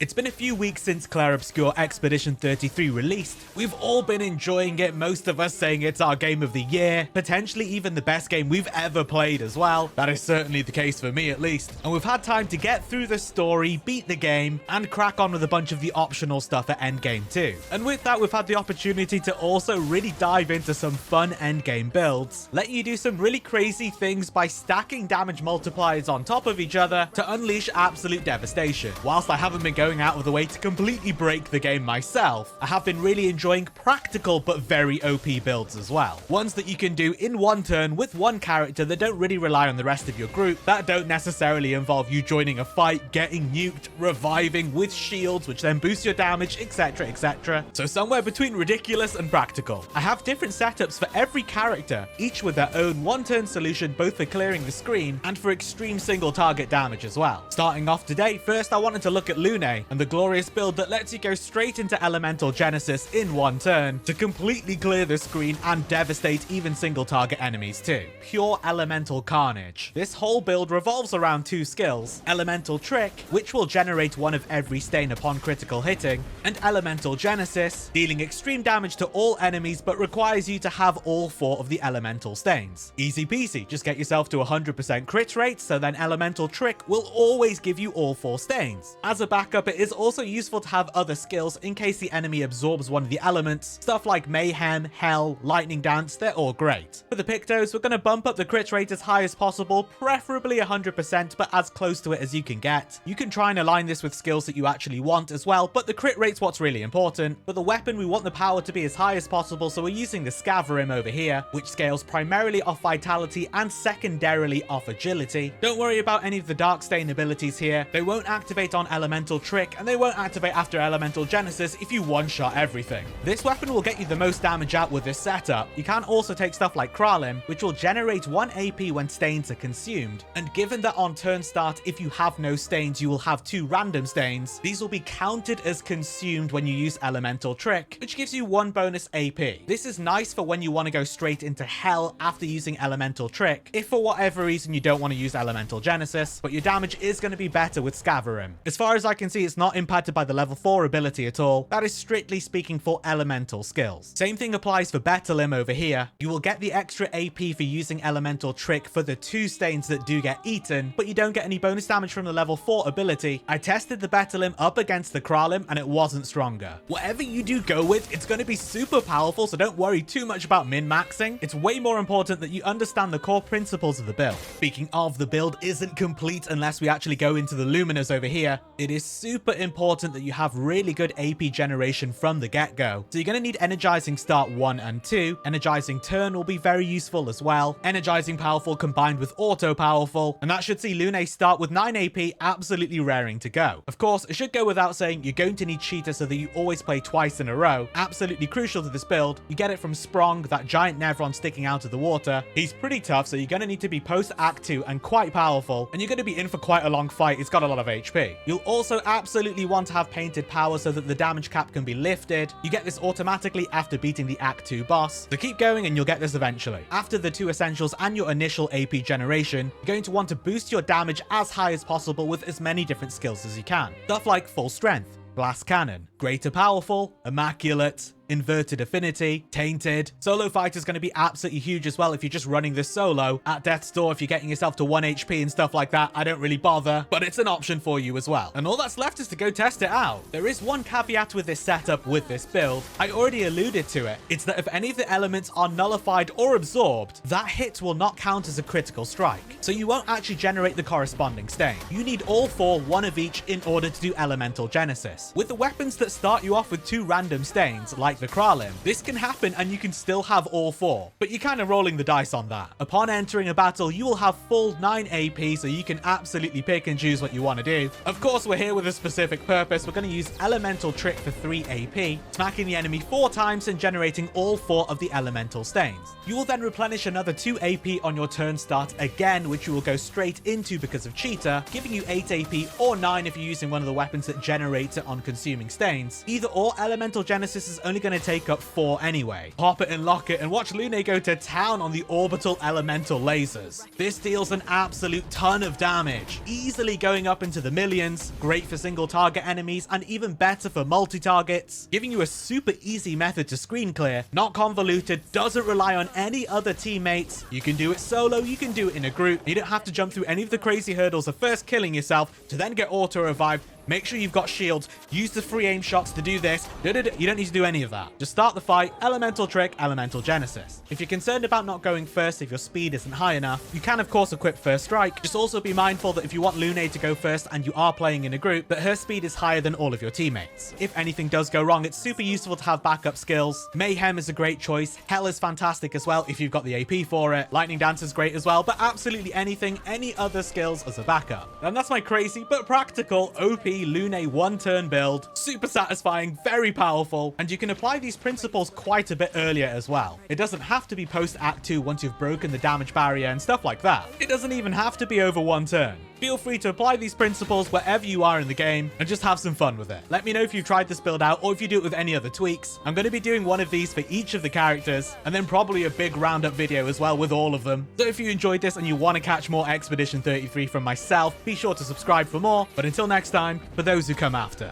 It's been a few weeks since Clair Obscur Expedition 33 released. We've all been enjoying it, most of us saying it's our game of the year, potentially even the best game we've ever played as well. That is certainly the case for me at least. And we've had time to get through the story, beat the game, and crack on with a bunch of the optional stuff at endgame too. And with that, we've had the opportunity to also really dive into some fun endgame builds, let you do some really crazy things by stacking damage multipliers on top of each other to unleash absolute devastation. Whilst I haven't been going out of the way to completely break the game myself, I have been really enjoying practical but very OP builds as well. Ones that you can do in one turn with one character that don't really rely on the rest of your group, that don't necessarily involve you joining a fight, getting nuked, reviving with shields, which then boost your damage, etc, etc. So somewhere between ridiculous and practical. I have different setups for every character, each with their own one-turn solution both for clearing the screen and for extreme single target damage as well. Starting off today, first I wanted to look at Lune, and the glorious build that lets you go straight into Elemental Genesis in one turn to completely clear the screen and devastate even single target enemies too. Pure elemental carnage. This whole build revolves around two skills: Elemental Trick, which will generate one of every stain upon critical hitting, and Elemental Genesis, dealing extreme damage to all enemies but requires you to have all 4 of the elemental stains. Easy peasy, just get yourself to 100% crit rate, so then Elemental Trick will always give you all 4 stains. As a backup, it is also useful to have other skills in case the enemy absorbs one of the elements. Stuff like Mayhem, Hell, Lightning Dance, they're all great. For the Pictos, we're going to bump up the crit rate as high as possible, preferably 100%, but as close to it as you can get. You can try and align this with skills that you actually want as well, but the crit rate's what's really important. For the weapon, we want the power to be as high as possible, so we're using the Scaverim over here, which scales primarily off vitality and secondarily off agility. Don't worry about any of the Dark Stain abilities here. They won't activate on Elemental Trick, and they won't activate after Elemental Genesis if you one-shot everything. This weapon will get you the most damage out with this setup. You can also take stuff like Kralim, which will generate 1 AP when stains are consumed, and given that on turn start, if you have no stains, you will have 2 random stains. These will be counted as consumed when you use Elemental Trick, which gives you 1 bonus AP. This is nice for when you want to go straight into Hell after using Elemental Trick, if for whatever reason you don't want to use Elemental Genesis, but your damage is going to be better with Scaverim. As far as I can see, it's not impacted by the level 4 ability at all. That is strictly speaking for elemental skills. Same thing applies for Betalim over here. You will get the extra AP for using Elemental Trick for the 2 stains that do get eaten, but you don't get any bonus damage from the level 4 ability. I tested the Betalim up against the Kralim and it wasn't stronger. Whatever you do go with, it's going to be super powerful, so don't worry too much about min-maxing. It's way more important that you understand the core principles of the build. Speaking of, the build isn't complete unless we actually go into the Luminous over here. It is super important that you have really good AP generation from the get-go. So you're going to need Energizing Start 1 and 2. Energizing Turn will be very useful as well. Energizing Powerful combined with Auto Powerful, and that should see Lune start with 9 AP, absolutely raring to go. Of course, it should go without saying you're going to need Cheetah so that you always play twice in a row. Absolutely crucial to this build. You get it from Sprong, that giant Nevron sticking out of the water. He's pretty tough, so you're going to need to be post Act 2 and quite powerful, and you're going to be in for quite a long fight. It's got a lot of HP. You'll also absolutely want to have Painted Power so that the damage cap can be lifted. You get this automatically after beating the Act 2 boss, so keep going and you'll get this eventually. After the 2 essentials and your initial AP generation, you're going to want to boost your damage as high as possible with as many different skills as you can. Stuff like Full Strength, Blast Cannon, Greater Powerful, Immaculate, Inverted Affinity, Tainted. Solo Fighter is going to be absolutely huge as well if you're just running this solo. At Death's Door, if you're getting yourself to 1 HP and stuff like that, I don't really bother, but it's an option for you as well. And all that's left is to go test it out. There is one caveat with this setup with this build. I already alluded to it. It's that if any of the elements are nullified or absorbed, that hit will not count as a critical strike. So you won't actually generate the corresponding stain. You need all 4, 1 of each, in order to do Elemental Genesis. With the weapons that start you off with 2 random stains, like the Kralim, this can happen and you can still have all 4, but you're kind of rolling the dice on that. Upon entering a battle, you will have full 9 AP, so you can absolutely pick and choose what you want to do. Of course, we're here with a specific purpose. We're going to use Elemental Trick for 3 AP, smacking the enemy 4 times and generating all 4 of the elemental stains. You will then replenish another 2 AP on your turn start again, which you will go straight into because of Cheetah, giving you 8 AP or 9 if you're using one of the weapons that generates it on consuming stains. Either or, Elemental Genesis is only going going to take up 4 anyway. Pop it and lock it and watch Lune go to town on the orbital elemental lasers. This deals an absolute ton of damage, easily going up into the millions, great for single target enemies and even better for multi-targets, giving you a super easy method to screen clear, not convoluted, doesn't rely on any other teammates. You can do it solo, you can do it in a group, you don't have to jump through any of the crazy hurdles of first killing yourself to then get auto revived. Make sure you've got shields. Use the free aim shots to do this. You don't need to do any of that. Just start the fight, elemental trick, elemental genesis. If you're concerned about not going first if your speed isn't high enough, you can of course equip first strike. Just also be mindful that if you want Lune to go first and you are playing in a group, that her speed is higher than all of your teammates. If anything does go wrong, it's super useful to have backup skills. Mayhem is a great choice. Hell is fantastic as well if you've got the AP for it. Lightning Dance is great as well, but absolutely anything, any other skills as a backup. And that's my crazy but practical OP Lune 1-turn build. Super satisfying, very powerful, and you can apply these principles quite a bit earlier as well. It doesn't have to be post Act 2 once you've broken the damage barrier and stuff like that. It doesn't even have to be over 1 turn. Feel free to apply these principles wherever you are in the game and just have some fun with it. Let me know if you've tried this build out or if you do it with any other tweaks. I'm going to be doing one of these for each of the characters and then probably a big roundup video as well with all of them. So if you enjoyed this and you want to catch more Expedition 33 from myself, be sure to subscribe for more. But until next time, for those who come after.